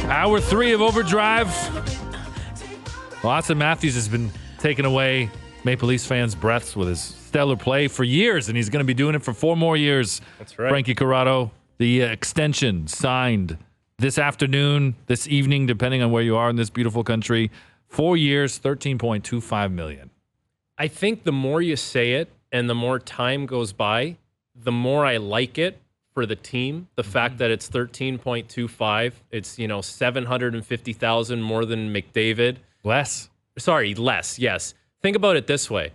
Hour 3 of Overdrive. Well, Auston Matthews has been taking away Maple Leafs fans' breaths with his stellar play for years, and he's going to be doing it for 4 more years. That's right. Frankie Corrado, the extension signed this afternoon, this evening, depending on where you are in this beautiful country. 4 years, $13.25 million. I think the more you say it and the more time goes by, the more I like it for the team. The fact that it's 13.25, it's, $750,000 more than McDavid. Less. Yes. Think about it this way.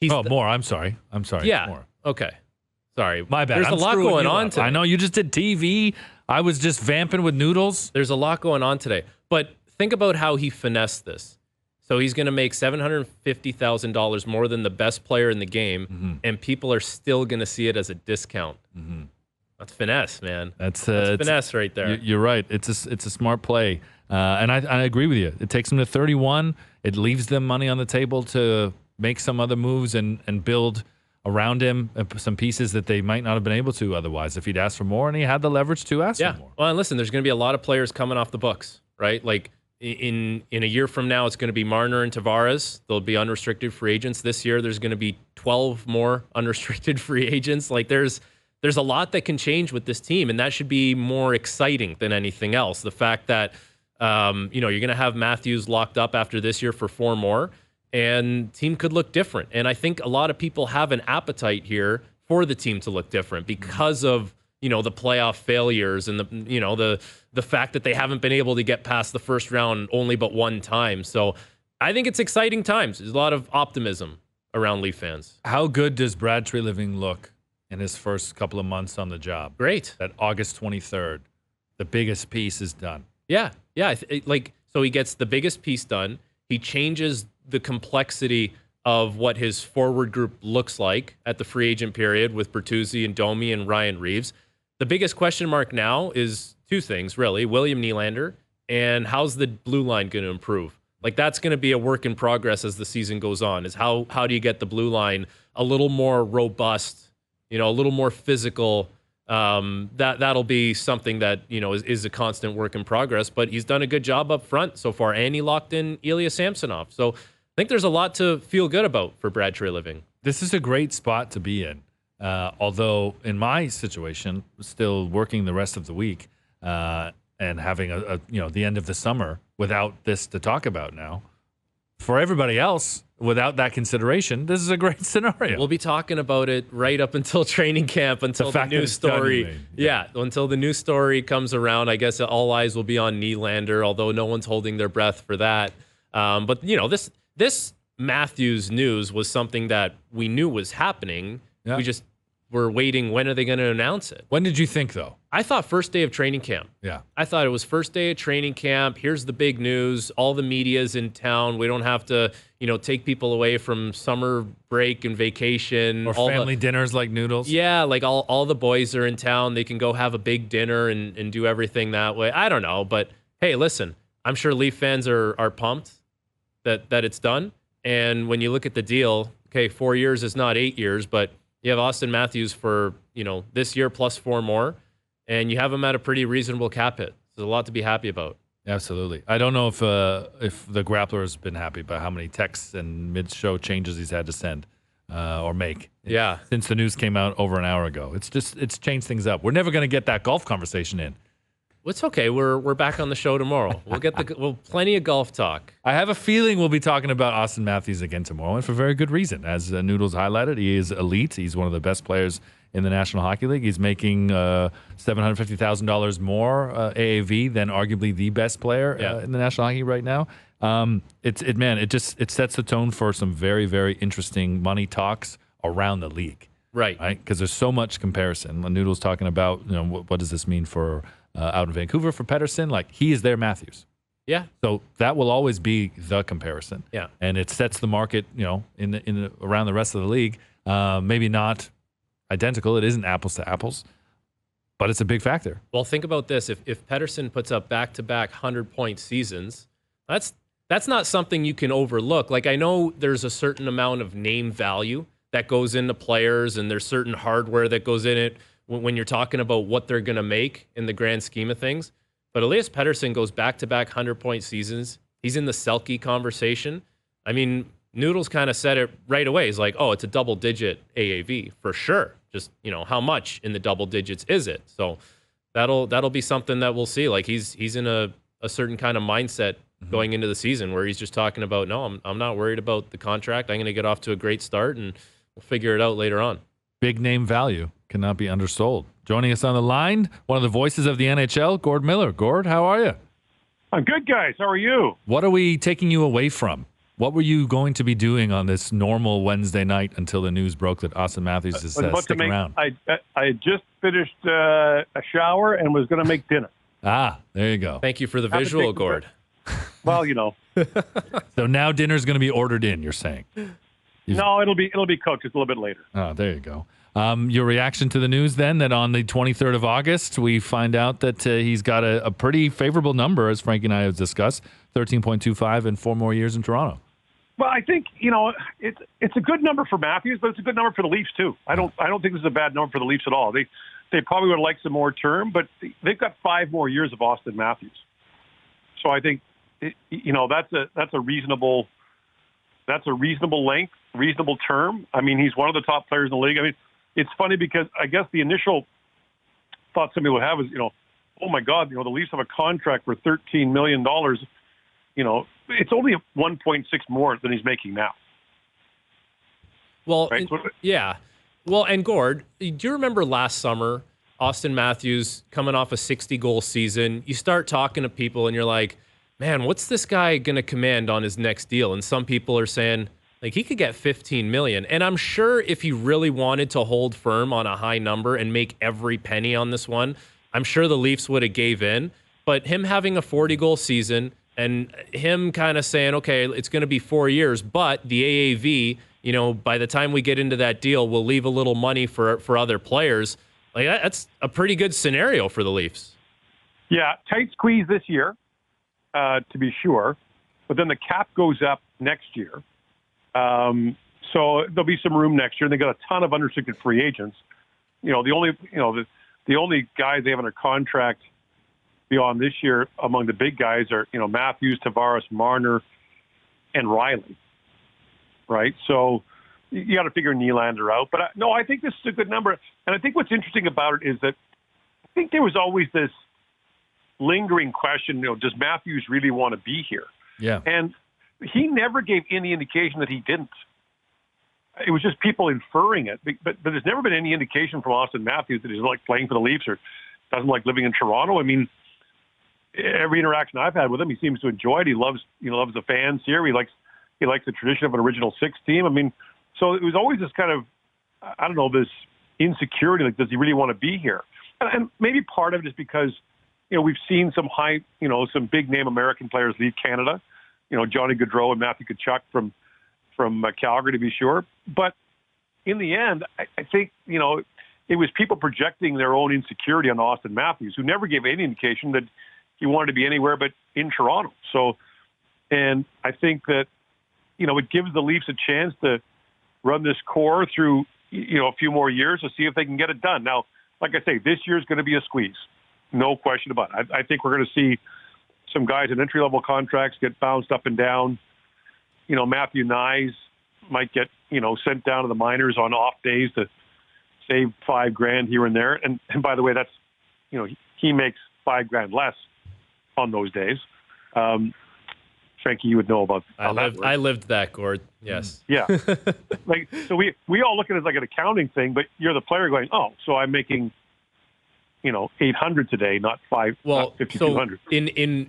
More. I'm sorry. Yeah. More. Okay. Sorry. My bad. There's a lot going on today. I know you just did TV. I was just vamping with noodles. There's a lot going on today. But think about how he finessed this. So he's going to make $750,000 more than the best player in the game, and people are still going to see it as a discount. Mm-hmm. That's finesse, man. That's finesse right there. You're right. It's a smart play, and I agree with you. It takes them to 31. It leaves them money on the table to make some other moves and build around him some pieces that they might not have been able to otherwise if he'd asked for more, and he had the leverage to ask for more. Well, and listen, there's going to be a lot of players coming off the books, right? Like in a year from now, it's going to be Marner and Tavares. They'll be unrestricted free agents. This year, there's going to be 12 more unrestricted free agents. Like there's a lot that can change with this team, and that should be more exciting than anything else. The fact that you're going to have Matthews locked up after this year for 4 more, and team could look different. And I think a lot of people have an appetite here for the team to look different because of the playoff failures and the fact that they haven't been able to get past the first round only but one time. So I think it's exciting times. There's a lot of optimism around Leaf fans. How good does Brad Treliving look in his first couple of months on the job? Great. That August 23rd, the biggest piece is done. Yeah. So he gets the biggest piece done. He changes the complexity of what his forward group looks like at the free agent period with Bertuzzi and Domi and Ryan Reeves. The biggest question mark now is 2 things, really. William Nylander, and how's the blue line going to improve? Like, that's going to be a work in progress as the season goes on, is how do you get the blue line a little more robust, a little more physical. That'll be something that, is a constant work in progress. But he's done a good job up front so far, and he locked in Ilya Samsonov. So I think there's a lot to feel good about for Brad Treliving. This is a great spot to be in. Although in my situation, still working the rest of the week and having the end of the summer without this to talk about now, for everybody else, without that consideration, this is a great scenario. We'll be talking about it right up until training camp, until the new story. Until the new story comes around. I guess all eyes will be on Nylander, although no one's holding their breath for that. But this Matthews news was something that we knew was happening. Yeah. We just were waiting. When are they going to announce it? When did you think, though? I thought first day of training camp. Yeah. I thought it was first day of training camp. Here's the big news. All the media's in town. We don't have to, take people away from summer break and vacation. Or family dinners like noodles. Yeah, like all the boys are in town. They can go have a big dinner and do everything that way. I don't know. But, hey, listen, I'm sure Leaf fans are pumped that it's done. And when you look at the deal, okay, 4 years is not 8 years, but you have Auston Matthews for, this year plus 4 more, and you have him at a pretty reasonable cap hit. There's a lot to be happy about. Absolutely. I don't know if the Grappler has been happy about how many texts and mid-show changes he's had to send or make. Yeah. Since the news came out over an hour ago. It's changed things up. We're never going to get that golf conversation in. It's okay. We're back on the show tomorrow. We'll plenty of golf talk. I have a feeling we'll be talking about Auston Matthews again tomorrow, and for very good reason. As Noodles highlighted, he is elite. He's one of the best players in the National Hockey League. He's making $750,000 more AAV than arguably the best player in the National Hockey right now. It sets the tone for some very, very interesting money talks around the league. Right. Because there's so much comparison. Noodles talking about what does this mean for out in Vancouver for Pettersson? Like, he is their Matthews. Yeah. So that will always be the comparison. Yeah. And it sets the market, in around the rest of the league. Maybe not identical. It isn't apples to apples, but it's a big factor. Well, think about this. If Pettersson puts up back-to-back 100-point seasons, that's not something you can overlook. Like, I know there's a certain amount of name value that goes into players, and there's certain hardware that goes in it when you're talking about what they're going to make in the grand scheme of things. But Elias Pettersson goes back-to-back 100-point seasons. He's in the Selke conversation. I mean, Noodles kind of said it right away. He's like, oh, it's a double-digit AAV for sure. Just, how much in the double digits is it? So that'll be something that we'll see. Like he's in a certain kind of mindset going into the season where he's just talking about, no, I'm not worried about the contract. I'm going to get off to a great start and we'll figure it out later on. Big name value cannot be undersold. Joining us on the line, one of the voices of the NHL, Gord Miller. Gord, how are you? I'm good, guys. How are you? What are we taking you away from? What were you going to be doing on this normal Wednesday night until the news broke that Auston Matthews is sticking around? I had just finished a shower and was going to make dinner. Ah, there you go. Thank you for the visual, Gord. Well, So now dinner's going to be ordered in, you're saying? No, it'll be cooked just a little bit later. Oh, there you go. Your reaction to the news then that on the 23rd of August, we find out that he's got a pretty favorable number, as Frankie and I have discussed, 13.25 and 4 more years in Toronto. Well, I think, it's a good number for Matthews, but it's a good number for the Leafs too. I don't think this is a bad number for the Leafs at all. They probably would like some more term, but they've got 5 more years of Auston Matthews. So I think that's a reasonable length, reasonable term. I mean, he's one of the top players in the league. I mean, it's funny because I guess the initial thought somebody would have is, oh my God, the Leafs have a contract for $13 million. It's only 1.6 more than he's making now. Well, right? yeah. Well, and Gord, do you remember last summer, Auston Matthews coming off a 60-goal season? You start talking to people and you're like, man, what's this guy going to command on his next deal? And some people are saying, like, he could get $15 million. And I'm sure if he really wanted to hold firm on a high number and make every penny on this one, I'm sure the Leafs would have gave in. But him having a 40-goal season and him kind of saying, okay, it's going to be 4 years, but the AAV, by the time we get into that deal, we'll leave a little money for other players. Like, that's a pretty good scenario for the Leafs. Yeah, tight squeeze this year, to be sure. But then the cap goes up next year. So there'll be some room next year. And they got a ton of unrestricted free agents. The only guys they have under contract beyond this year among the big guys are, Matthews, Tavares, Marner, and Riley. Right. So you got to figure Nylander out. But I think this is a good number. And I think what's interesting about it is that I think there was always this lingering question, does Matthews really want to be here? Yeah. And he never gave any indication that he didn't. It was just people inferring it. But there's never been any indication from Auston Matthews that he's like playing for the Leafs or doesn't like living in Toronto. I mean, every interaction I've had with him, he seems to enjoy it. He loves the fans here. He likes the tradition of an original 6 team. I mean, so it was always this kind of, I don't know, this insecurity, like, does he really want to be here? And maybe part of it is because, we've seen some some big name American players leave Canada. Johnny Gaudreau and Matthew Tkachuk from Calgary, to be sure. But in the end, I think, it was people projecting their own insecurity on Auston Matthews, who never gave any indication that he wanted to be anywhere but in Toronto. So, and I think that, it gives the Leafs a chance to run this core through, a few more years to see if they can get it done. Now, like I say, this year is going to be a squeeze. No question about it. I think we're going to see some guys in entry-level contracts get bounced up and down. Matthew Nyes might get, sent down to the minors on off days to save $5,000 here and there. And by the way, that's, he makes $5,000 less on those days. Frankie, you would know about that. I lived that, Gord. Yes. Yeah. So we all look at it as like an accounting thing, but you're the player going, oh, so I'm making, $800 today, not $5,200. So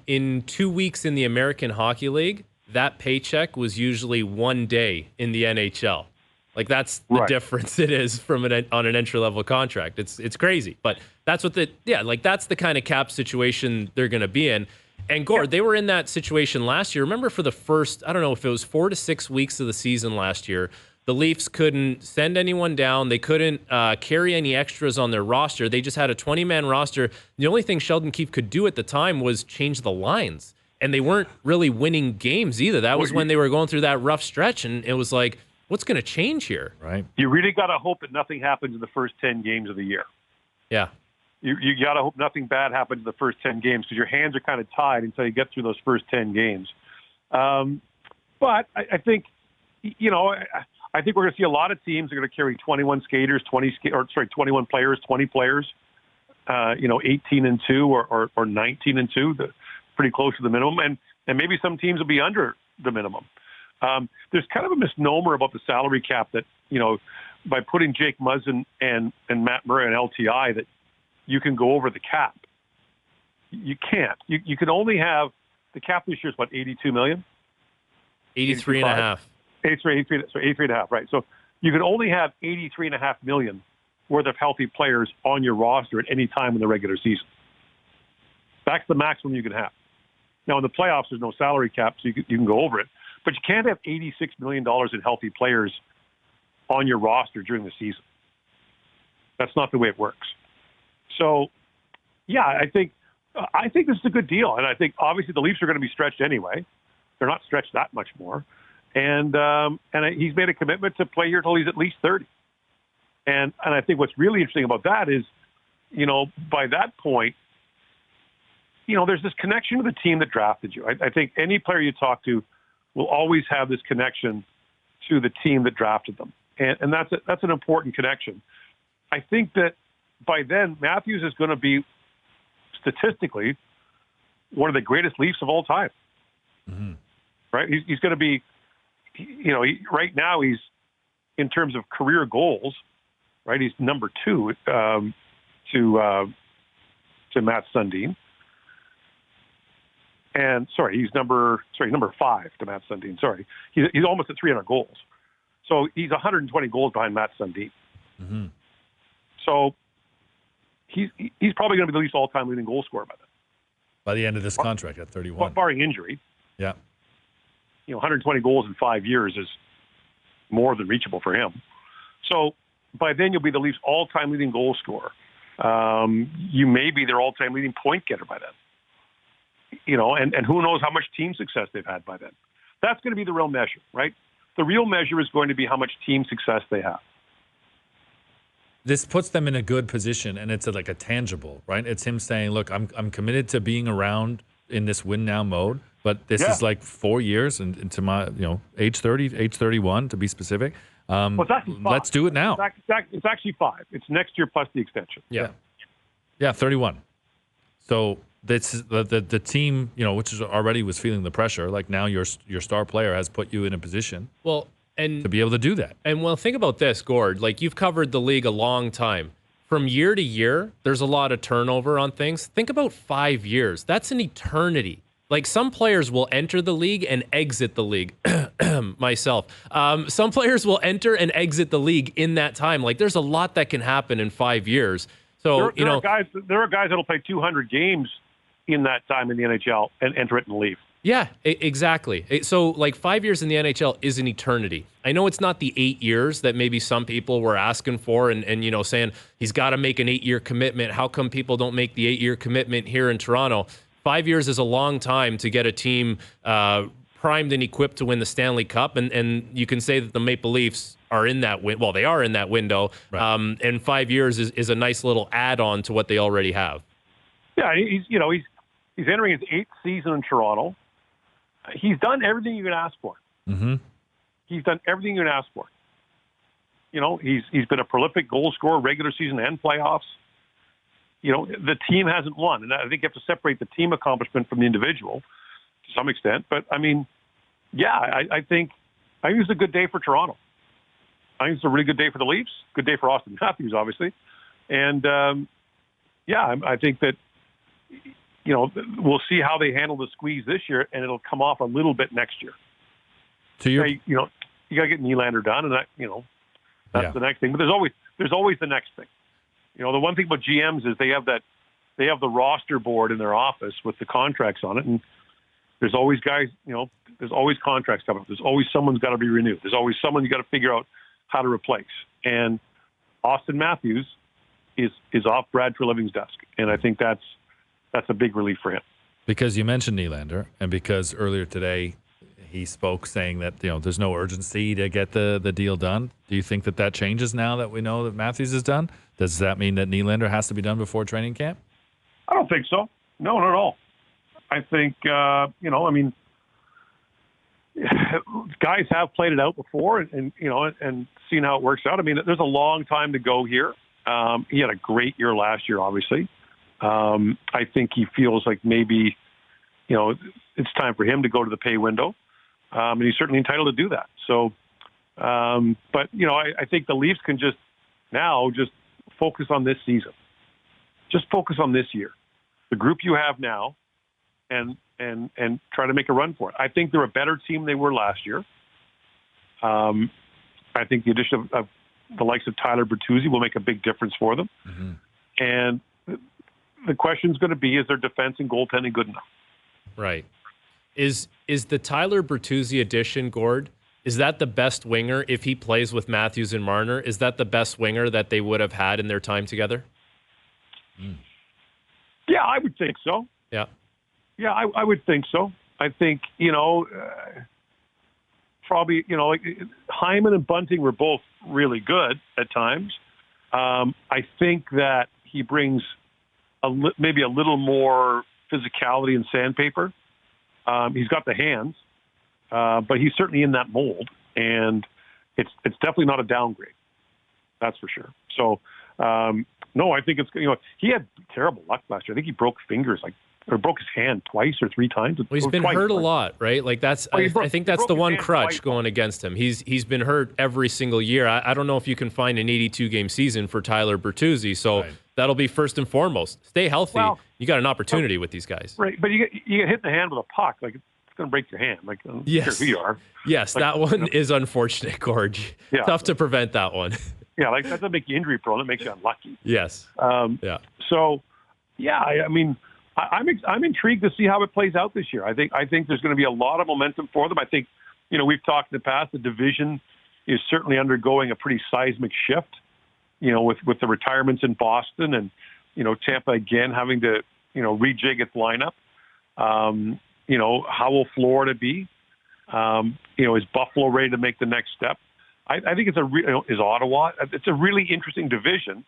in 2 weeks in the American Hockey League, that paycheck was usually 1 day in the NHL. Like, that's the difference it is from on an entry level contract. It's crazy, but that's what that's the kind of cap situation they're going to be in. And Gord, they were in that situation last year. Remember, for the first, I don't know if it was 4 to 6 weeks of the season last year, the Leafs couldn't send anyone down. They couldn't carry any extras on their roster. They just had a 20-man roster. The only thing Sheldon Keefe could do at the time was change the lines. And they weren't really winning games either. That was when they were going through that rough stretch. And it was like, what's going to change here? Right. You really got to hope that nothing happens in the first 10 games of the year. Yeah. you got to hope nothing bad happens in the first 10 games because your hands are kind of tied until you get through those first 10 games. But I think, I think we're going to see a lot of teams are going to carry 21 skaters, 21 players, 20 players, 18-2 or 19-2, pretty close to the minimum. And maybe some teams will be under the minimum. There's kind of a misnomer about the salary cap that, by putting Jake Muzzin and Matt Murray on LTI that you can go over the cap. You can't. You can only have the cap this year is what, 82 million? 83 and a half. 83 and a half, right. So you can only have 83.5 million worth of healthy players on your roster at any time in the regular season. That's the maximum you can have. Now in the playoffs, there's no salary cap, so you can go over it. But you can't have $86 million in healthy players on your roster during the season. That's not the way it works. So, yeah, I think this is a good deal. And I think obviously the Leafs are going to be stretched anyway. They're not stretched that much more. And he's made a commitment to play here till he's at least 30. And I think what's really interesting about that is, by that point, there's this connection to the team that drafted you. I think any player you talk to will always have this connection to the team that drafted them. And that's an important connection. I think that by then, Matthews is going to be, statistically, one of the greatest Leafs of all time. Mm-hmm. Right? He's going to be, right now he's, in terms of career goals, right, he's number 2 to Matt Sundin. And he's number 5 to Matt Sundin. He's almost at 300 goals. So he's 120 goals behind Matt Sundin. Mm-hmm. So he's probably going to be the Leafs all-time leading goal scorer by the end of this contract at 31. Barring injury. Yeah. 120 goals in 5 years is more than reachable for him. So by then you'll be the Leafs all-time leading goal scorer. You may be their all-time leading point getter by then. And who knows how much team success they've had by then. That's going to be the real measure, right? The real measure is going to be how much team success they have. This puts them in a good position, and it's like a tangible, right? It's him saying, look, I'm committed to being around in this win now mode, but this is like 4 years into my, age 30, age 31 to be specific. Well, it's actually 5. Let's do it now. It's actually 5. It's next year plus the extension. Yeah, 31. So this is the team, which is already was feeling the pressure. Like now your star player has put you in a position to be able to do that. And think about this, Gord. Like you've covered the league a long time. From year to year, there's a lot of turnover on things. Think about 5 years. That's an eternity. Like some players will enter the league and exit the league. Myself. Some players will enter and exit the league in that time. Like there's a lot that can happen in 5 years. So there are guys that'll play 200 games in that time in the NHL and enter it and leave. Yeah, exactly. So like 5 years in the NHL is an eternity. I know it's not the 8 years that maybe some people were asking for and saying he's got to make an 8-year commitment. How come people don't make the 8-year commitment here in Toronto? 5 years is a long time to get a team primed and equipped to win the Stanley Cup. And you can say that the Maple Leafs are in that well, they are in that window. Right. And 5 years is a nice little add-on to what they already have. Yeah, he's entering his 8th season in Toronto. He's done everything you can ask for. Mm-hmm. He's done everything you can ask for. He's been a prolific goal scorer, regular season and playoffs. The team hasn't won, and I think you have to separate the team accomplishment from the individual to some extent. But I mean, I think it's a good day for Toronto. I think it's a really good day for the Leafs. Good day for Auston Matthews, obviously, and I think that. We'll see how they handle the squeeze this year, and it'll come off a little bit next year. So you got to get Nylander done, and that's the next thing. But there's always the next thing. The one thing about GMs is they have the roster board in their office with the contracts on it, and there's always guys. There's always contracts coming up. There's always someone's got to be renewed. There's always someone you got to figure out how to replace. And Auston Matthews is off Brad Treliving's desk, and I think that's a big relief for him. Because you mentioned Nylander, and because earlier today he spoke saying that there's no urgency to get the deal done. Do you think that changes now that we know that Matthews is done? Does that mean that Nylander has to be done before training camp? I don't think so. No, not at all. I think guys have played it out before and seen how it works out. I mean, there's a long time to go here. He had a great year last year, obviously. I think he feels like maybe, it's time for him to go to the pay window. And he's certainly entitled to do that. So, but I think the Leafs can just focus on this season. Just focus on this year. The group you have now and try to make a run for it. I think they're a better team than they were last year. I think the addition of the likes of Tyler Bertuzzi will make a big difference for them. Mm-hmm. And the question is going to be, is their defense and goaltending good enough? Right. Is the Tyler Bertuzzi addition, Gord, is that the best winger if he plays with Matthews and Marner? Is that the best winger that they would have had in their time together? Yeah, I would think so. Yeah. Yeah, I would think so. I think, probably, Hyman and Bunting were both really good at times. I think that he brings maybe a little more physicality and sandpaper. He's got the hands, but he's certainly in that mold, and it's definitely not a downgrade. That's for sure. So, no, I think it's, he had terrible luck last year. I think he broke fingers, or broke his hand twice or three times. Well, he's been hurt a lot, right? Like I think that's the one crutch going against him. He's been hurt every single year. I don't know if you can find an 82-game season for Tyler Bertuzzi, so that'll be first and foremost. Stay healthy. Well, you got an opportunity with these guys. Right, but you get hit in the hand with a puck, it's going to break your hand. I don't care who you are. Yes, that one is unfortunate, Gord. Yeah. Tough to prevent that one. Yeah, that doesn't make you injury prone. It makes you unlucky. Yes. Yeah. So, yeah, I mean, I'm intrigued to see how it plays out this year. I think there's going to be a lot of momentum for them. I think, we've talked in the past, the division is certainly undergoing a pretty seismic shift, with the retirements in Boston and, Tampa again having to, rejig its lineup. How will Florida be? Is Buffalo ready to make the next step? I think is Ottawa. It's a really interesting division.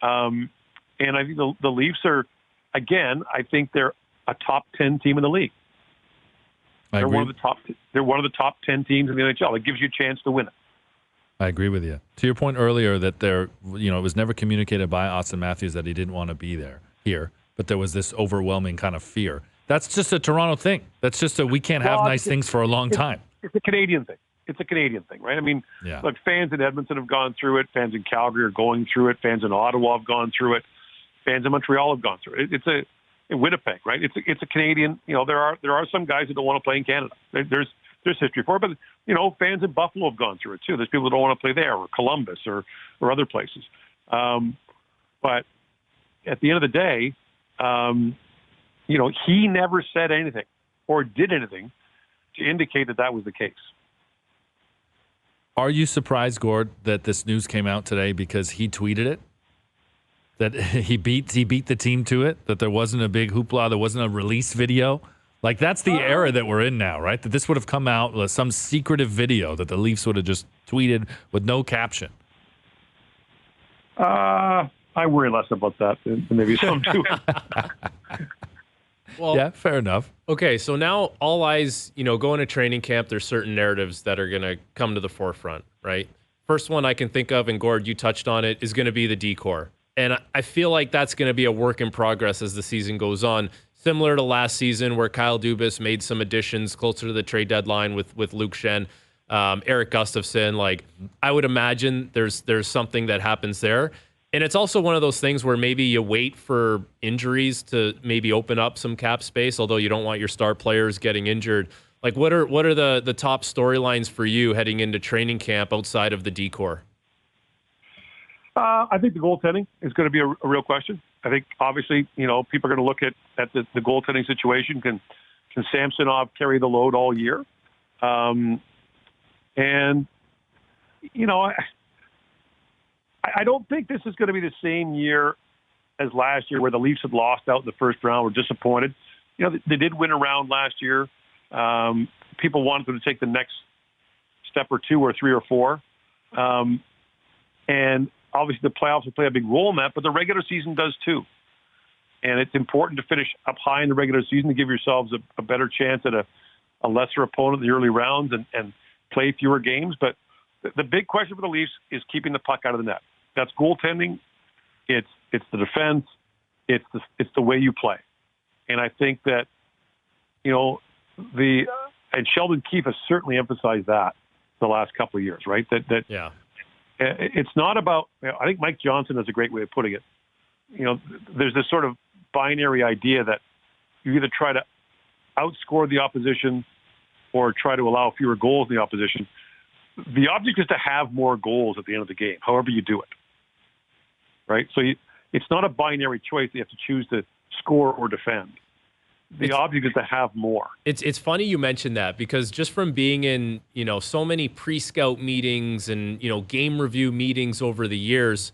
And I think the Leafs are, again, I think they're a top 10 team in the league. They're one of the top 10 teams in the NHL. It gives you a chance to win it. I agree with you. To your point earlier that it was never communicated by Auston Matthews that he didn't want to be here, but there was this overwhelming kind of fear. That's just a Toronto thing. That's just we can't have nice things for a long time. It's a Canadian thing. It's a Canadian thing, right? I mean, look, fans in Edmonton have gone through it. Fans in Calgary are going through it. Fans in Ottawa have gone through it. Fans in Montreal have gone through it. In Winnipeg, right? It's a Canadian. There are some guys that don't want to play in Canada. There's history for it, but fans in Buffalo have gone through it too. There's people that don't want to play there, or Columbus, or other places. But at the end of the day, he never said anything or did anything to indicate that was the case. Are you surprised, Gord, that this news came out today because he tweeted it? That he beat the team to it? That there wasn't a big hoopla, there wasn't a release video? That's the era that we're in now, right? That this would have come out with some secretive video that the Leafs would have just tweeted with no caption. I worry less about that than maybe some do. Well, yeah, fair enough. Okay, so now all eyes, going to training camp, there's certain narratives that are going to come to the forefront, right? First one I can think of, and Gord, you touched on it, is going to be the decor. And I feel like that's going to be a work in progress as the season goes on. Similar to last season where Kyle Dubas made some additions closer to the trade deadline with Luke Schenn, Eric Gustafsson. I would imagine there's something that happens there. And it's also one of those things where maybe you wait for injuries to maybe open up some cap space, although you don't want your star players getting injured. What are the top storylines for you heading into training camp outside of the decor? I think the goaltending is going to be a real question. I think obviously, people are going to look at the goaltending situation. Can Samsonov carry the load all year? I don't think this is going to be the same year as last year where the Leafs had lost out in the first round, were disappointed. They did win a round last year. People wanted them to take the next step or two or three or four. And obviously the playoffs will play a big role in that, but the regular season does too. And it's important to finish up high in the regular season to give yourselves a better chance at a lesser opponent in the early rounds and play fewer games. But the big question for the Leafs is keeping the puck out of the net. That's goaltending. It's the defense. It's the way you play. And I think that, and Sheldon Keefe has certainly emphasized that the last couple of years, right? That yeah. It's not about, I think Mike Johnson has a great way of putting it. There's this sort of binary idea that you either try to outscore the opposition or try to allow fewer goals in the opposition. The object is to have more goals at the end of the game, however you do it. Right? So it's not a binary choice. You have to choose to score or defend. The object is to have more. It's funny you mentioned that, because just from being in, so many pre-scout meetings and, game review meetings over the years,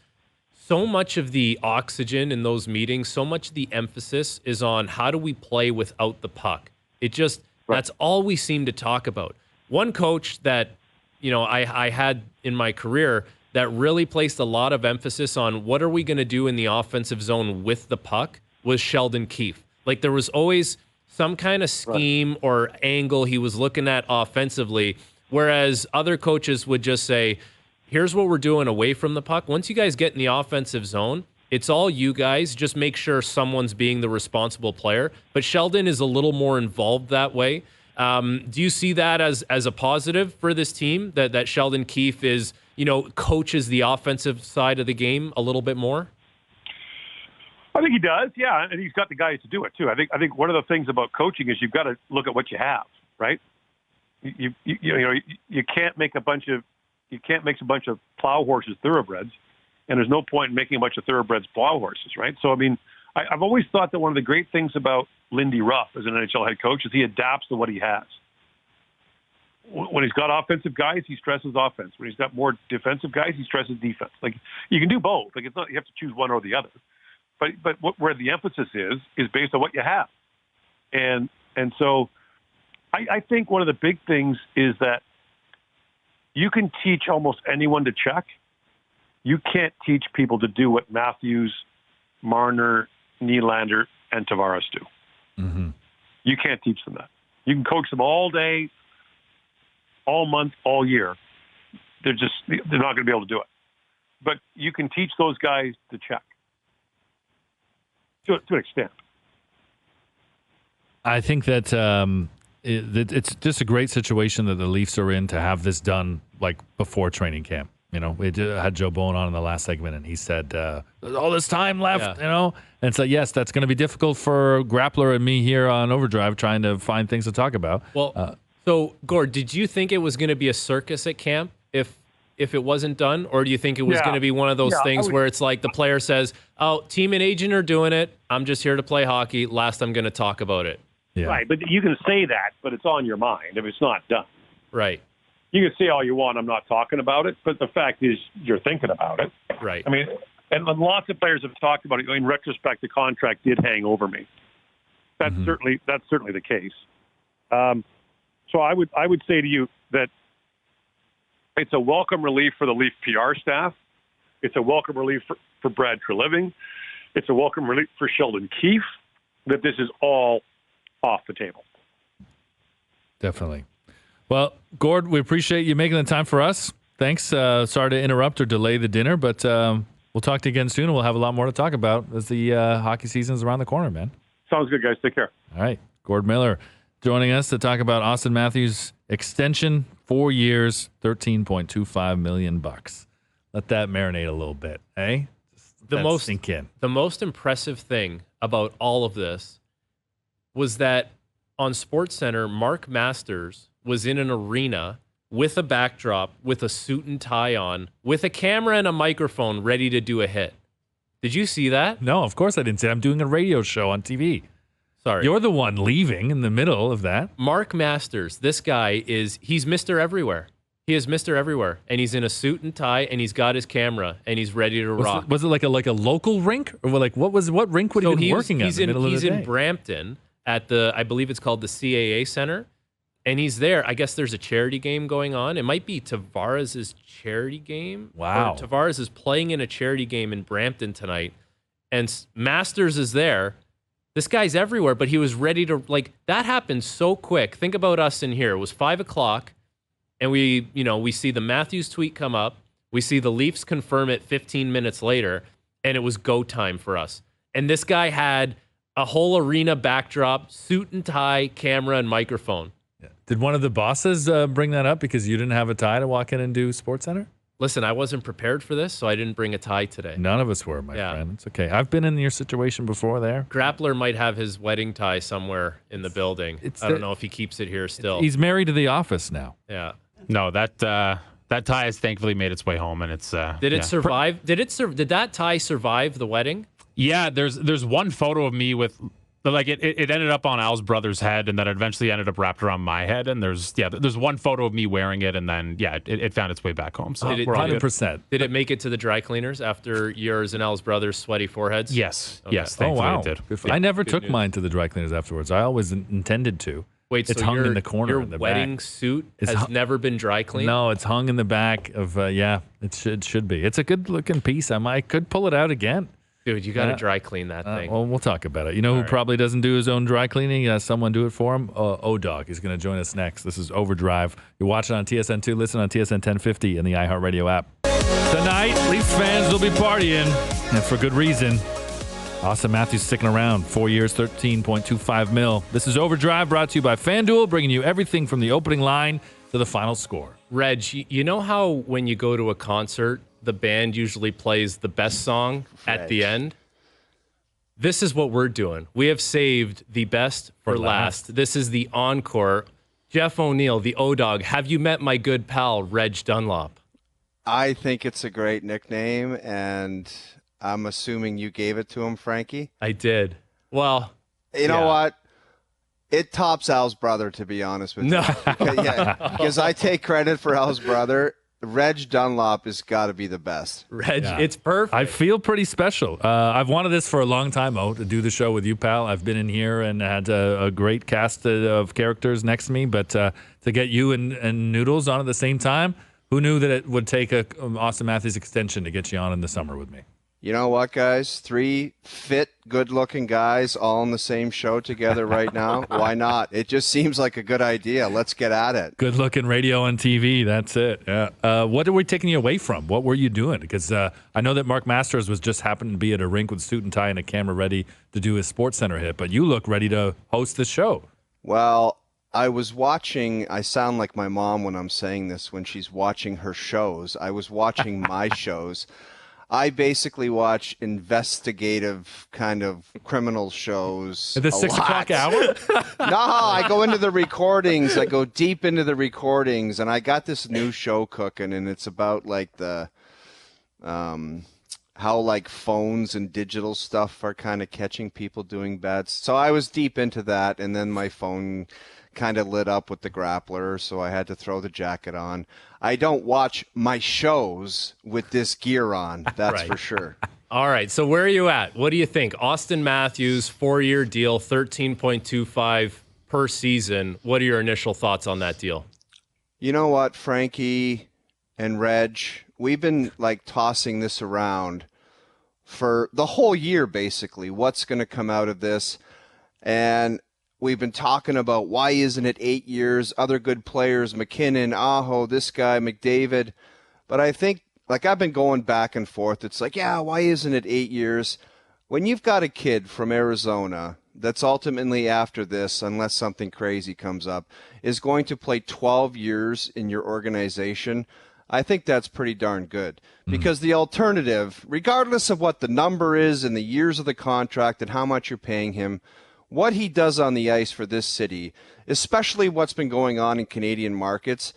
so much of the oxygen in those meetings, so much of the emphasis is on how do we play without the puck. That's all we seem to talk about. One coach that, I had in my career that really placed a lot of emphasis on what are we going to do in the offensive zone with the puck was Sheldon Keefe. Like, there was always some kind of scheme or angle he was looking at offensively, whereas other coaches would just say, here's what we're doing away from the puck. Once you guys get in the offensive zone, it's all you guys. Just make sure someone's being the responsible player. But Sheldon is a little more involved that way. Do you see that as a positive for this team, that Sheldon Keefe is, coaches the offensive side of the game a little bit more? I think he does, yeah, and he's got the guys to do it too. I think one of the things about coaching is you've got to look at what you have, right? You can't make a bunch of plow horses thoroughbreds, and there's no point in making a bunch of thoroughbreds plow horses, right? So I mean, I've always thought that one of the great things about Lindy Ruff as an NHL head coach is he adapts to what he has. When he's got offensive guys, he stresses offense. When he's got more defensive guys, he stresses defense. Like, you can do both. Like, it's not you have to choose one or the other. But where the emphasis is based on what you have. And so I think one of the big things is that you can teach almost anyone to check. You can't teach people to do what Matthews, Marner, Nylander, and Tavares do. Mm-hmm. You can't teach them that. You can coach them all day, all month, all year. They're not going to be able to do it. But you can teach those guys to check. To an extent. I think that it's just a great situation that the Leafs are in to have this done like before training camp. We had Joe Bowen on in the last segment, and he said, "There's all this time left." And so yes, that's going to be difficult for Grappler and me here on OverDrive trying to find things to talk about. Well, so Gord, did you think it was going to be a circus at camp if it wasn't done, or do you think it was going to be one of those things where it's like the player says, "Oh, team and agent are doing it. I'm just here to play hockey. Last, I'm going to talk about it." Yeah. Right, but you can say that, but it's on your mind if it's not done. Right. You can say all you want, I'm not talking about it, but the fact is you're thinking about it. Right. I mean, and lots of players have talked about it. In retrospect, the contract did hang over me. That's certainly the case. So I would say to you that it's a welcome relief for the Leaf PR staff. It's a welcome relief for Brad Treliving. It's a welcome relief for Sheldon Keefe that this is all off the table. Definitely. Well, Gord, we appreciate you making the time for us. Thanks. Sorry to interrupt or delay the dinner, but we'll talk to you again soon, and we'll have a lot more to talk about as the hockey season is around the corner, man. Sounds good, guys. Take care. All right. Gord Miller joining us to talk about Auston Matthews' extension, 4 years, $13.25 million. Let that marinate a little bit, eh? Sink in. The most impressive thing about all of this was that on SportsCenter, Mark Masters was in an arena with a backdrop, with a suit and tie on, with a camera and a microphone ready to do a hit. Did you see that? No, of course I didn't see it. I'm doing a radio show on TV. Sorry. You're the one leaving in the middle of that. Mark Masters, this guy he's Mr. Everywhere. He is Mr. Everywhere, and he's in a suit and tie, and he's got his camera, and he's ready to rock. Was it like a local rink, or like what rink would he be working at? He's in Brampton at I believe it's called the CAA Center. And he's there. I guess there's a charity game going on. It might be Tavares' charity game. Wow. Or Tavares is playing in a charity game in Brampton tonight. And Masters is there. This guy's everywhere, but he was ready to, like, that happened so quick. Think about us in here. It was 5 o'clock, and we see the Matthews tweet come up. We see the Leafs confirm it 15 minutes later, and it was go time for us. And this guy had a whole arena backdrop, suit and tie, camera, and microphone. Did one of the bosses bring that up because you didn't have a tie to walk in and do SportsCenter? Listen, I wasn't prepared for this, so I didn't bring a tie today. None of us were, my friend. It's okay. I've been in your situation before there. Grappler might have his wedding tie somewhere in the building. I don't know if he keeps it here still. He's married to the office now. Yeah. No, that tie has thankfully made its way home, and it's. Did it survive? Did that tie survive the wedding? Yeah, there's one photo of me with. Like it ended up on Al's brother's head, and then it eventually ended up wrapped around my head. And there's one photo of me wearing it, and then it found its way back home. So Did it, we're all good. 100%. Did it make it to the dry cleaners after yours and Al's brother's sweaty foreheads? Yes, Okay. yes. Thankfully it did. I never took news. mine to the dry cleaners afterwards. I always intended to. Wait, it's so hung your, in the corner your in the wedding back. suit It's has hung- never been dry cleaned? No, it's hung in the back of. It should be. It's a good looking piece. I could pull it out again. Dude, you got to dry clean that thing. Well, we'll talk about it. You know who probably doesn't do his own dry cleaning? Someone do it for him? O-Dog. He's going to join us next. This is OverDrive. You're watching on TSN2. Listen on TSN 1050 and the iHeartRadio app. Tonight, Leafs fans will be partying, and for good reason. Auston Matthews sticking around. 4 years, $13.25 million. This is OverDrive, brought to you by FanDuel, bringing you everything from the opening line to the final score. Reg, you know how when you go to a concert, the band usually plays the best song at the end? This is what we're doing. We have saved the best for last. This is the encore. Jeff O'Neill, the O-Dog. Have you met my good pal, Reg Dunlop? I think it's a great nickname, and I'm assuming you gave it to him, Frankie. I did. Well, you know what? It tops Al's brother, to be honest with you. No. Because I take credit for Al's brother. Reg Dunlop has got to be the best. Reg, it's perfect. I feel pretty special. I've wanted this for a long time, to do the show with you, pal. I've been in here and had a great cast of characters next to me, but to get you and Noodles on at the same time, who knew that it would take a Auston Matthews extension to get you on in the summer with me? You know what, guys? 3 fit, good-looking guys all on the same show together right now. Why not? It just seems like a good idea. Let's get at it. Good-looking radio and TV. That's it. Yeah. What are we taking you away from? What were you doing? Because I know that Mark Masters was just happened to be at a rink with suit and tie and a camera ready to do his SportsCenter hit, but you look ready to host the show. Well, I was watching, I sound like my mom when I'm saying this, when she's watching her shows. I was watching my shows. I basically watch investigative kind of criminal shows. At the 6 o'clock hour? No, I go into the recordings. I go deep into the recordings, and I got this new show cooking, and it's about like the how like phones and digital stuff are kind of catching people doing bad. So I was deep into that, and then my phone kind of lit up with the grappler, so I had to throw the jacket on. I don't watch my shows with this gear on, that's Right. for sure. All right, so where are you at? What do you think? Auston Matthews, 4-year deal, 13.25 per season. What are your initial thoughts on that deal? You know what, Frankie and Reg, we've been like tossing this around for the whole year, basically. What's going to come out of this? And we've been talking about why isn't it 8 years? Other good players, McKinnon, Aho, this guy, McDavid. But I think, like, I've been going back and forth. It's like, yeah, why isn't it 8 years? When you've got a kid from Arizona that's ultimately after this, unless something crazy comes up, is going to play 12 years in your organization, I think that's pretty darn good. Because the alternative, regardless of what the number is and the years of the contract and how much you're paying him, what he does on the ice for this city, especially what's been going on in Canadian markets,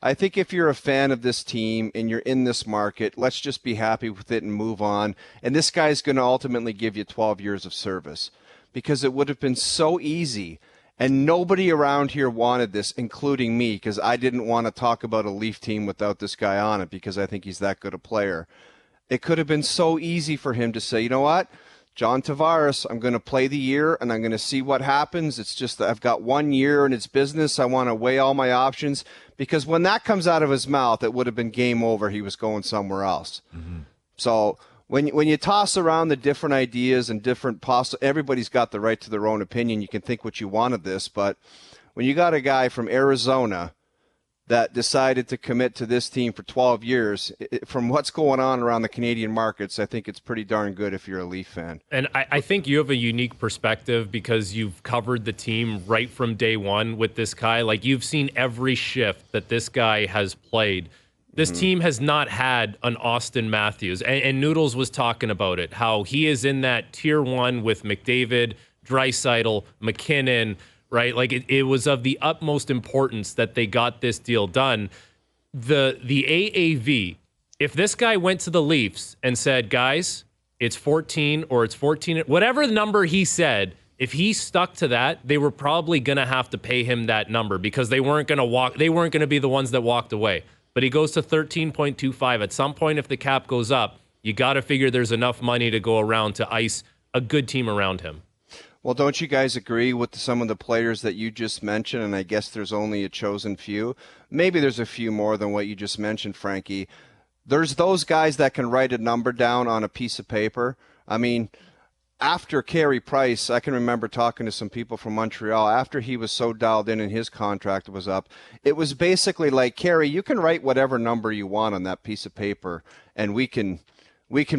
I think if you're a fan of this team and you're in this market, let's just be happy with it and move on. And this guy's going to ultimately give you 12 years of service, because it would have been so easy. And nobody around here wanted this, including me, because I didn't want to talk about a Leaf team without this guy on it, because I think he's that good a player. It could have been so easy for him to say, you know what? John Tavares, I'm going to play the year and I'm going to see what happens. It's just that I've got 1 year and it's business. I want to weigh all my options, because when that comes out of his mouth, it would have been game over. He was going somewhere else. Mm-hmm. So when you toss around the different ideas and different everybody's got the right to their own opinion. You can think what you want of this, but when you got a guy from Arizona that decided to commit to this team for 12 years, from what's going on around the Canadian markets, I think it's pretty darn good if you're a Leaf fan. And I think you have a unique perspective because you've covered the team right from day one with this guy. Like, you've seen every shift that this guy has played. This team has not had an Auston Matthews. And Noodles was talking about it, how he is in that tier one with McDavid, Draisaitl, McKinnon, right? Like, it was of the utmost importance that they got this deal done. The AAV, if this guy went to the Leafs and said, guys, it's 14 or it's 14, whatever number he said, if he stuck to that, they were probably going to have to pay him that number because they weren't going to be the ones that walked away. But he goes to 13.25. At some point, if the cap goes up, you got to figure there's enough money to go around to ice a good team around him. Well, don't you guys agree with some of the players that you just mentioned? And I guess there's only a chosen few. Maybe there's a few more than what you just mentioned, Frankie. There's those guys that can write a number down on a piece of paper. I mean, after Carey Price, I can remember talking to some people from Montreal after he was so dialed in and his contract was up. It was basically like, Carey, you can write whatever number you want on that piece of paper, and we can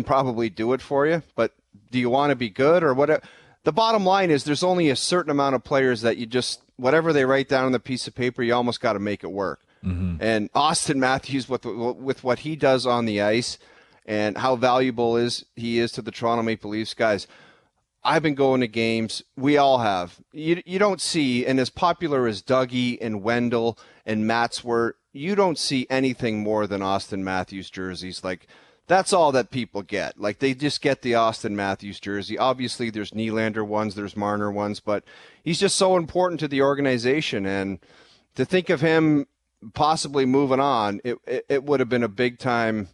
probably do it for you. But do you want to be good or whatever? The bottom line is there's only a certain amount of players that you just, whatever they write down on the piece of paper, you almost got to make it work. Mm-hmm. And Auston Matthews, with what he does on the ice and how valuable he is to the Toronto Maple Leafs, guys, I've been going to games. We all have. You don't see, and as popular as Dougie and Wendell and Matts were, you don't see anything more than Auston Matthews jerseys. Like, that's all that people get. Like, they just get the Auston Matthews jersey. Obviously, there's Nylander ones, there's Marner ones, but he's just so important to the organization. And to think of him possibly moving on, it would have been a big time.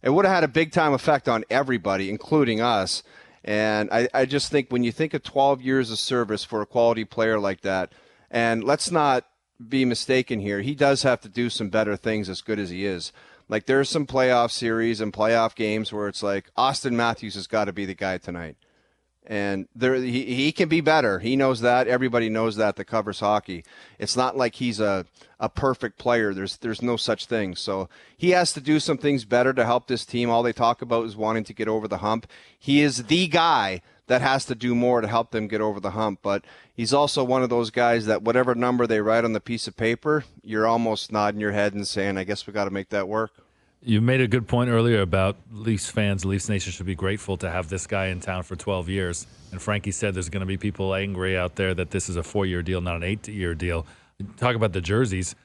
It would have had a big time effect on everybody, including us. And I just think when you think of 12 years of service for a quality player like that, and let's not be mistaken here, he does have to do some better things as good as he is. Like, there's some playoff series and playoff games where it's like, Auston Matthews has got to be the guy tonight. And he can be better. He knows that. Everybody knows that covers hockey. It's not like he's a perfect player. There's no such thing. So he has to do some things better to help this team. All they talk about is wanting to get over the hump. He is the guy that has to do more to help them get over the hump. But he's also one of those guys that whatever number they write on the piece of paper, you're almost nodding your head and saying, I guess we got to make that work. You made a good point earlier about Leafs fans. Leafs Nation should be grateful to have this guy in town for 12 years. And Frankie said there's going to be people angry out there that this is a 4-year deal, not an 8-year deal. Talk about the jerseys.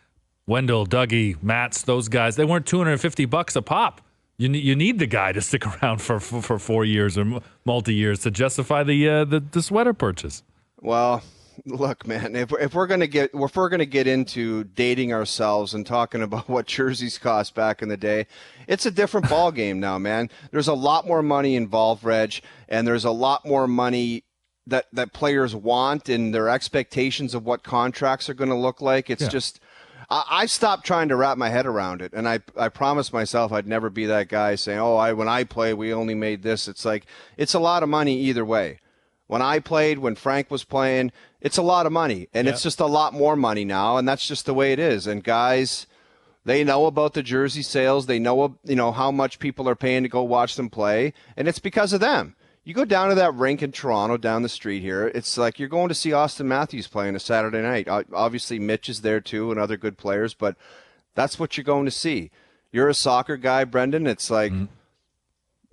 Wendell, Dougie, Matts, those guys, they weren't $250 a pop. You need the guy to stick around for 4 years or multi-years to justify the sweater purchase. Well, look, man, if we're gonna get into dating ourselves and talking about what jerseys cost back in the day, it's a different ball game now, man. There's a lot more money involved, Reg, and there's a lot more money that players want and their expectations of what contracts are going to look like. It's just I stopped trying to wrap my head around it, and I promised myself I'd never be that guy saying, when I play, we only made this. It's like, it's a lot of money either way. When I played, when Frank was playing, it's a lot of money, and it's just a lot more money now, and that's just the way it is. And guys, they know about the jersey sales. They know, how much people are paying to go watch them play, and it's because of them. You go down to that rink in Toronto, down the street here, it's like you're going to see Auston Matthews play on a Saturday night. Obviously, Mitch is there too and other good players, but that's what you're going to see. You're a soccer guy, Brendan. It's like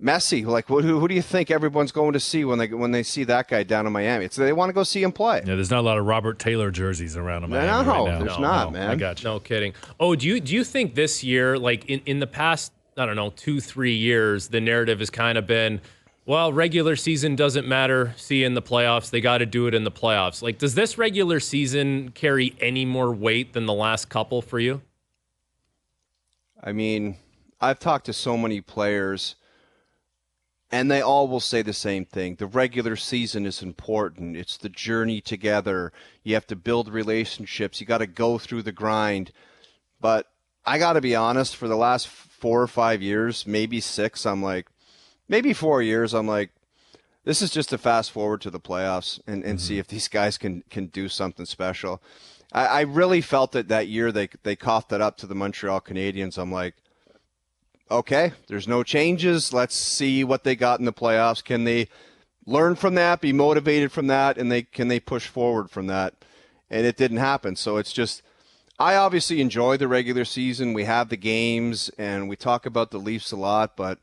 Messi. Like, who do you think everyone's going to see when they see that guy down in Miami? They want to go see him play. Yeah, there's not a lot of Robert Taylor jerseys around in Miami right now. There's not, man. I got you. No kidding. Oh, do you think this year, like in the past, I don't know, 2-3 years, the narrative has kind of been, well, regular season doesn't matter. See you in the playoffs. They got to do it in the playoffs. Like, does this regular season carry any more weight than the last couple for you? I mean, I've talked to so many players And they all will say the same thing. The regular season is important. It's the journey together. You have to build relationships. You got to go through the grind. But I got to be honest, for the last 4 or 5 years, maybe 6, maybe 4 years, I'm like, this is just a fast forward to the playoffs and see if these guys can do something special. I really felt it that year they coughed it up to the Montreal Canadiens. I'm like, okay, there's no changes. Let's see what they got in the playoffs. Can they learn from that, be motivated from that, and can they push forward from that? And it didn't happen. So it's just, I obviously enjoy the regular season. We have the games, and we talk about the Leafs a lot. But,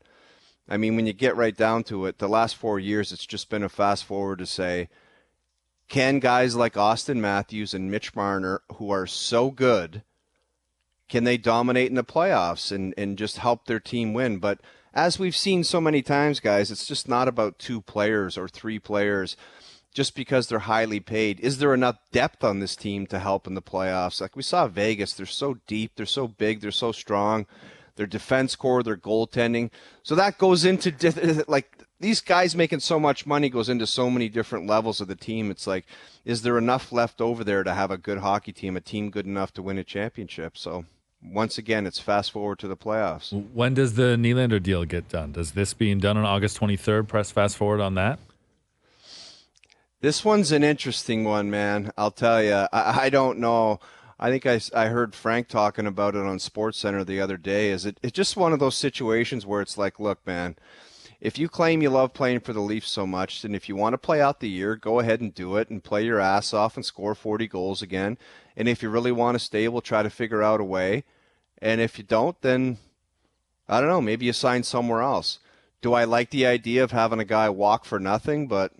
I mean, when you get right down to it, the last 4 years, it's just been a fast forward to say, can guys like Auston Matthews and Mitch Marner, who are so good, can they dominate in the playoffs and just help their team win? But as we've seen so many times, guys, it's just not about 2 players or 3 players just because they're highly paid. Is there enough depth on this team to help in the playoffs? Like we saw Vegas, they're so deep, they're so big, they're so strong. Their defense core, their goaltending. So that goes into, these guys making so much money goes into so many different levels of the team. It's like, is there enough left over there to have a good hockey team, a team good enough to win a championship? So once again, it's fast forward to the playoffs. When does the Nylander deal get done? Does this being done on August 23rd press fast forward on that? This one's an interesting one, man. I'll tell you. I don't know. I think I heard Frank talking about it on SportsCenter the other day. It's just one of those situations where it's like, look, man, if you claim you love playing for the Leafs so much, then if you want to play out the year, go ahead and do it and play your ass off and score 40 goals again. And if you really want to stay, we'll try to figure out a way. And if you don't, then, I don't know, maybe you sign somewhere else. Do I like the idea of having a guy walk for nothing? But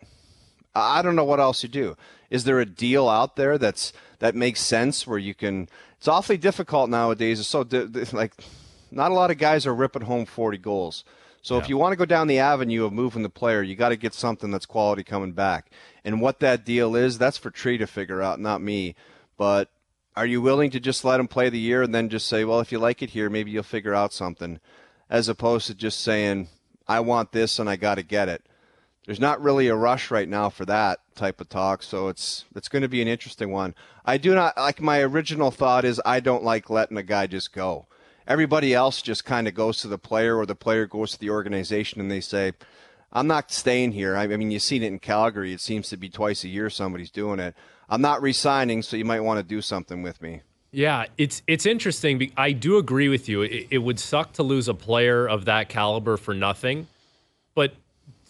I don't know what else you do. Is there a deal out there that makes sense where you can – it's awfully difficult nowadays. It's so not a lot of guys are ripping home 40 goals. So if you want to go down the avenue of moving the player, you got to get something that's quality coming back. And what that deal is, that's for Tree to figure out, not me. But are you willing to just let him play the year and then just say, well, if you like it here, maybe you'll figure out something, as opposed to just saying, I want this and I got to get it. There's not really a rush right now for that type of talk, so it's going to be an interesting one. I do not like, my original thought is I don't like letting a guy just go. Everybody else just kind of goes to the player, or the player goes to the organization and they say, I'm not staying here. I mean, you've seen it in Calgary. It seems to be twice a year somebody's doing it. I'm not re-signing, so you might want to do something with me. Yeah, it's interesting. I do agree with you. It would suck to lose a player of that caliber for nothing, but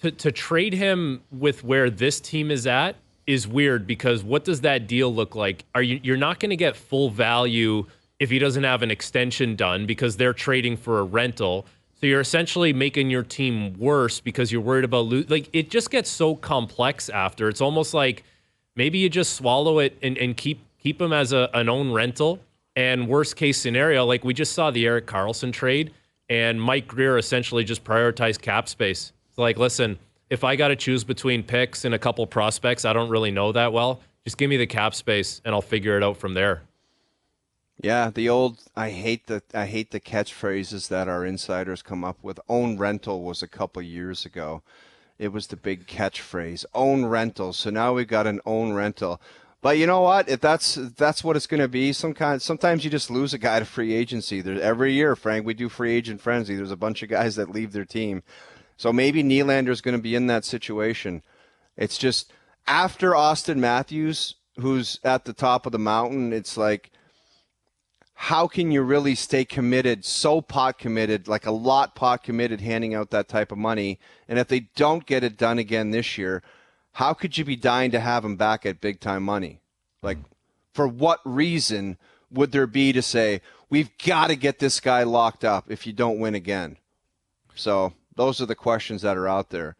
to trade him with where this team is at is weird, because what does that deal look like? You're not going to get full value if he doesn't have an extension done, because they're trading for a rental. So you're essentially making your team worse because you're worried about it just gets so complex after. It's almost like maybe you just swallow it and keep him as an own rental. And worst case scenario, like we just saw the Erik Karlsson trade, and Mike Greer essentially just prioritized cap space. It's like, listen, if I got to choose between picks and a couple prospects I don't really know that well, just give me the cap space and I'll figure it out from there. Yeah, the old I hate the catchphrases that our insiders come up with. Own rental was a couple years ago. It was the big catchphrase, own rental. So now we've got an own rental. But you know what? If that's what it's going to be, sometimes you just lose a guy to free agency. Every year, Frank, we do free agent frenzy. There's a bunch of guys that leave their team. So maybe Nylander is going to be in that situation. It's just after Auston Matthews, who's at the top of the mountain, it's like, how can you really stay committed, so pot committed, like a lot pot committed, handing out that type of money? And if they don't get it done again this year, how could you be dying to have him back at big time money? Like, for what reason would there be to say, we've got to get this guy locked up if you don't win again? So those are the questions that are out there.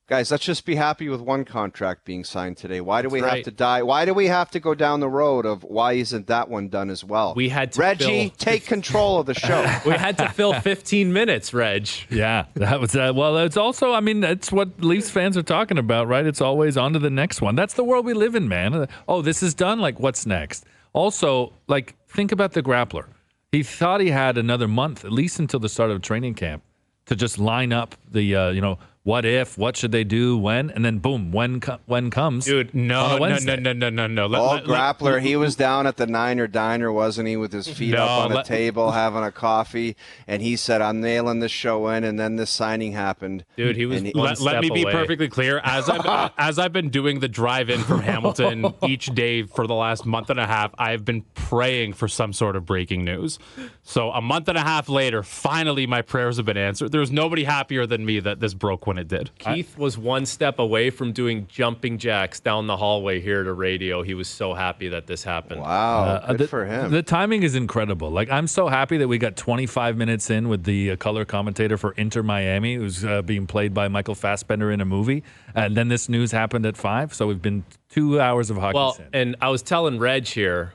Guys, let's just be happy with one contract being signed today. Why do we have to die? Why do we have to go down the road of why isn't that one done as well? We had to Reggie, take control of the show. We had to fill 15 minutes, Reg. Yeah, that was well, it's also, I mean, it's what Leafs fans are talking about, right? It's always on to the next one. That's the world we live in, man. Oh, this is done? Like, what's next? Also, like, think about the grappler. He thought he had another month, at least until the start of training camp, to just line up the, what if, what should they do, when, and then boom, when comes. Dude, on a no. Wednesday. Grappler, he was down at the Niner Diner, wasn't he, with his feet up on a table having a coffee, and he said, I'm nailing this show in, and then this signing happened. Dude, he was Let me be away. perfectly clear. As I've been doing the drive-in from Hamilton each day for the last month and a half, I've been praying for some sort of breaking news. So a month and a half later, finally my prayers have been answered. There's nobody happier than me that this broke when it did. Keith was one step away from doing jumping jacks down the hallway here to radio. He was so happy that this happened. Wow, good for him. The timing is incredible. Like, I'm so happy that we got 25 minutes in with the color commentator for Inter Miami, who's being played by Michael Fassbender in a movie. And then this news happened at 5, so we've been 2 hours of hockey. Well, and I was telling Reg here,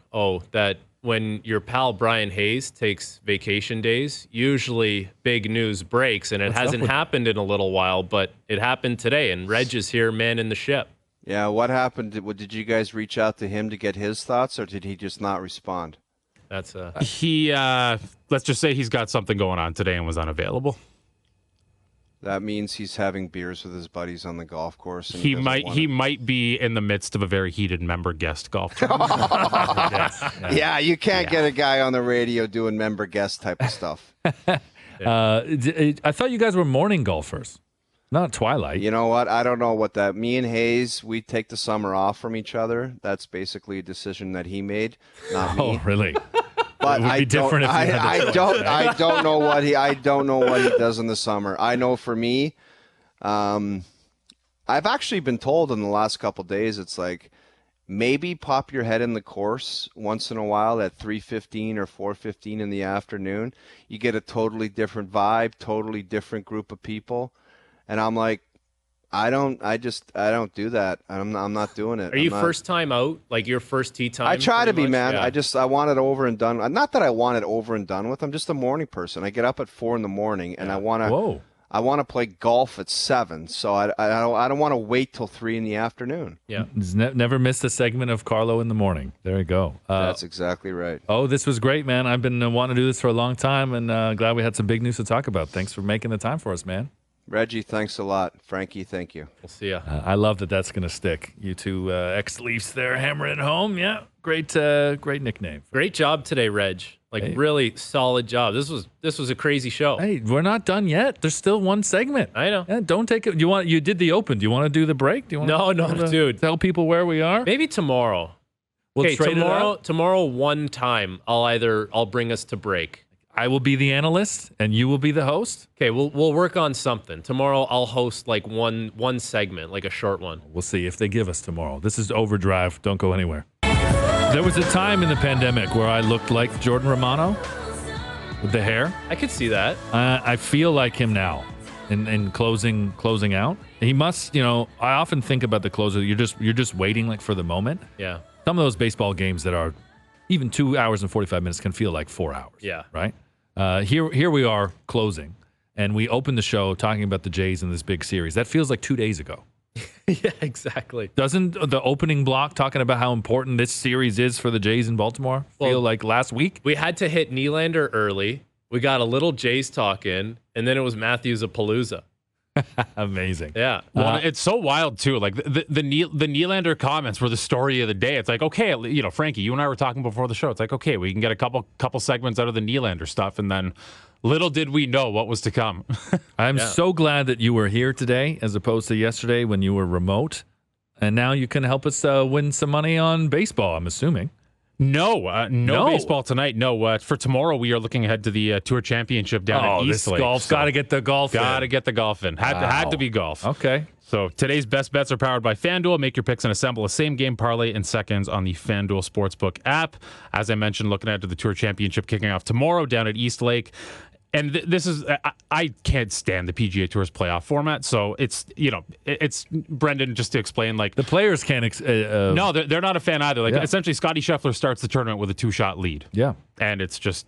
that when your pal Brian Hayes takes vacation days, usually big news breaks, and it hasn't happened in a little while, but it happened today, and Reg is here manning the ship. Yeah, what happened? Did you guys reach out to him to get his thoughts, or did he just not respond? That's He, let's just say he's got something going on today and was unavailable. That means he's having beers with his buddies on the golf course. And He might be in the midst of a very heated member guest golf tournament. Yeah, you can't get a guy on the radio doing member guest type of stuff. I thought you guys were morning golfers, not twilight. You know what? I don't know what that. Me and Hayes, we take the summer off from each other. That's basically a decision that he made, not me. Oh, really? But it would be different if you had the choice, I don't know what he does in the summer. I know for me, I've actually been told in the last couple of days, it's like, maybe pop your head in the course once in a while at 3:15 or 4:15 in the afternoon. You get a totally different vibe, totally different group of people. And I'm like, I don't do that. I'm not doing it. Are you first time out? Like your first tee time? I try to be, man. Yeah. I want it over and done. Not that I want it over and done with. I'm just a morning person. I get up at 4 in the morning, and I want to play golf at 7. So I don't want to wait till 3 in the afternoon. Yeah. Never missed a segment of Carlo in the morning. There you go. That's exactly right. Oh, this was great, man. I've been wanting to do this for a long time, and glad we had some big news to talk about. Thanks for making the time for us, man. Reggie, thanks a lot. Frankie, thank you. We'll see ya. I love that that's going to stick. You two ex-Leafs there hammering it home. Yeah, great nickname. Great job today, Reg. Really solid job. This was a crazy show. Hey, we're not done yet. There's still one segment. I know. Yeah, don't take it. You did the open. Do you want to do the break? Do you want No, dude. Tell people where we are? Maybe tomorrow. We'll trade it out. Tomorrow one time I'll bring us to break. I will be the analyst and you will be the host. Okay, we'll work on something. Tomorrow I'll host like one segment, like a short one. We'll see if they give us tomorrow. This is OverDrive. Don't go anywhere. There was a time in the pandemic where I looked like Jordan Romano with the hair. I could see that. I feel like him now in closing out. He must, I often think about the closer. You're just waiting like for the moment. Yeah. Some of those baseball games that are even 2 hours and 45 minutes can feel like 4 hours. Yeah. Right? Here we are closing, and we opened the show talking about the Jays in this big series. That feels like 2 days ago. Yeah, exactly. Doesn't the opening block talking about how important this series is for the Jays in Baltimore feel like last week? We had to hit Nylander early. We got a little Jays talk in, and then it was Matthews of Palooza. Amazing. Yeah. Well, it's so wild too. Like the Nylander comments were the story of the day. It's like, okay, Frankie, you and I were talking before the show. It's like, okay, we can get a couple segments out of the Nylander stuff, and then little did we know what was to come. I'm so glad that you were here today as opposed to yesterday when you were remote, and now you can help us win some money on baseball, I'm assuming. No baseball tonight. No, for tomorrow we are looking ahead to the Tour Championship down at Eastlake. Golf's got to get the golf in. Got to get the golf in. Had to be golf. Okay. So today's best bets are powered by FanDuel. Make your picks and assemble a same-game parlay in seconds on the FanDuel Sportsbook app. As I mentioned, looking ahead to the Tour Championship kicking off tomorrow down at Eastlake. And this is, I can't stand the PGA Tour's playoff format. So it's Brendan, just to explain, like the players can't. No, they're not a fan either. Like essentially, Scotty Scheffler starts the tournament with a 2-shot lead. Yeah, and it's just,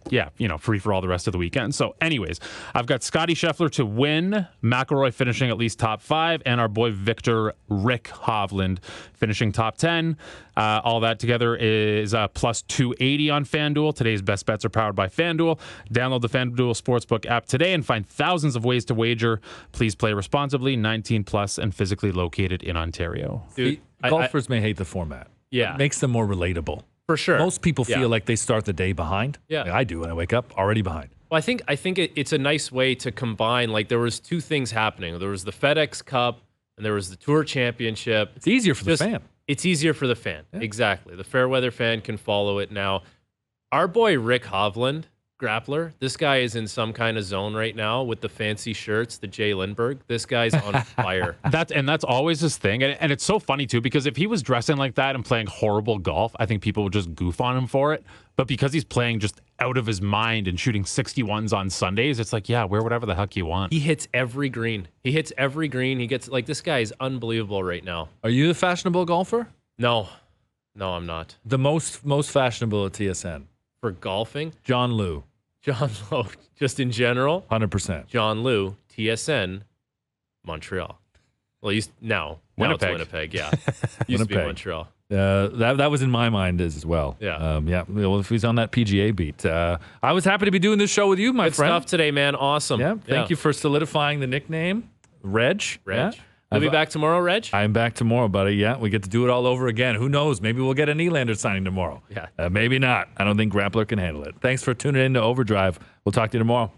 free for all the rest of the weekend. So anyways, I've got Scotty Scheffler to win, McIlroy finishing at least top 5, and our boy Rick Hovland finishing top 10. All that together is plus 280 on FanDuel. Today's best bets are powered by FanDuel. Download the FanDuel Sportsbook app today and find thousands of ways to wager. Please play responsibly, 19 plus, and physically located in Ontario. Dude, Golfers may hate the format. Yeah. It makes them more relatable. For sure. Most people feel like they start the day behind. Yeah. Like I do when I wake up, already behind. Well, I think it's a nice way to combine. Like there was two things happening. There was the FedEx Cup and there was the Tour Championship. It's easier for the fan. It's easier for the fan. Yeah. Exactly. The fair weather fan can follow it now. Our boy Rick Hovland, grappler, this guy is in some kind of zone right now with the fancy shirts, the Jay Lindbergh. This guy's on fire. That's always his thing. And it's so funny too, because if he was dressing like that and playing horrible golf, I think people would just goof on him for it. But because he's playing just out of his mind and shooting 61s on Sundays, it's like, wear whatever the heck you want. He hits every green. He gets this guy is unbelievable right now. Are you the fashionable golfer? No, I'm not. The most fashionable at TSN. For golfing? John Liu, just in general? 100%. John Liu, TSN, Montreal. Well, now it's Winnipeg, yeah. Used to be Montreal. That was in my mind as well. Yeah. Well, if he's on that PGA beat. I was happy to be doing this show with you, my Good friend. stuff today, man. Awesome. Yeah. Thank you for solidifying the nickname, Reg. Yeah. You'll be back tomorrow, Reg? I'm back tomorrow, buddy. Yeah, we get to do it all over again. Who knows? Maybe we'll get a Nylander signing tomorrow. Yeah. Maybe not. I don't think Grappler can handle it. Thanks for tuning in to OverDrive. We'll talk to you tomorrow.